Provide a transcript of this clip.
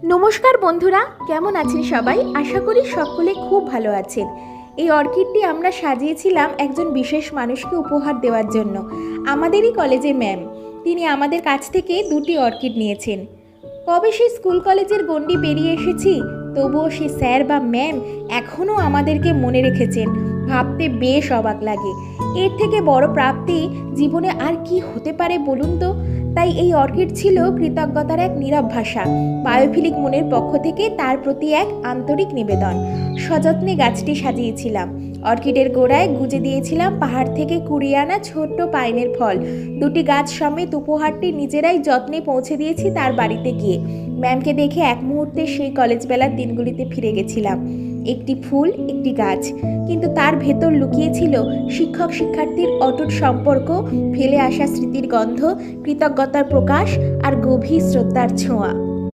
নমস্কার বন্ধুরা, কেমন আছেন সবাই? আশা করি সকলে খুব ভালো আছেন। এই অর্কিডটি আমরা সাজিয়েছিলাম একজন বিশেষ মানুষকে উপহার দেওয়ার জন্য। আমাদেরই কলেজে ম্যাম, তিনি আমাদের কাছ থেকে দুটি অর্কিড নিয়েছেন। কবে সেই স্কুল কলেজের গণ্ডি পেরিয়ে এসেছি, তবুও সে স্যার বা ম্যাম এখনও আমাদেরকে মনে রেখেছেন। ভাবতে বেশ অবাক লাগে। এর থেকে বড় প্রাপ্তি জীবনে আর কি হতে পারে বলুন তো? তাই এই অর্কিড ছিল কৃতজ্ঞতার এক নীরব ভাষা। বায়োফিলিক মনের পক্ষ থেকে তার প্রতি এক আন্তরিক নিবেদন। সযত্নে গাছটি সাজিয়েছিলাম। অর্কিডের গোড়ায় গুজে দিয়েছিলাম পাহাড় থেকে কুড়িয়ে আনা ছোট্ট পাইনের ফল। দুটি গাছ সমেত উপহারটি নিজেরাই যত্নে পৌঁছে দিয়েছি তার বাড়িতে গিয়ে। ম্যামকে দেখে এক মুহূর্তে সেই কলেজ বেলার দিনগুলিতে ফিরে গেছিলাম। একটি ফুল, একটি গাছ, কিন্তু তার ভেতর লুকিয়েছিল শিক্ষক শিক্ষার্থীর অটুট সম্পর্ক, ফেলে আসা স্মৃতির গন্ধ, কৃতজ্ঞতার প্রকাশ আর গভীর শ্রদ্ধার ছোঁয়া।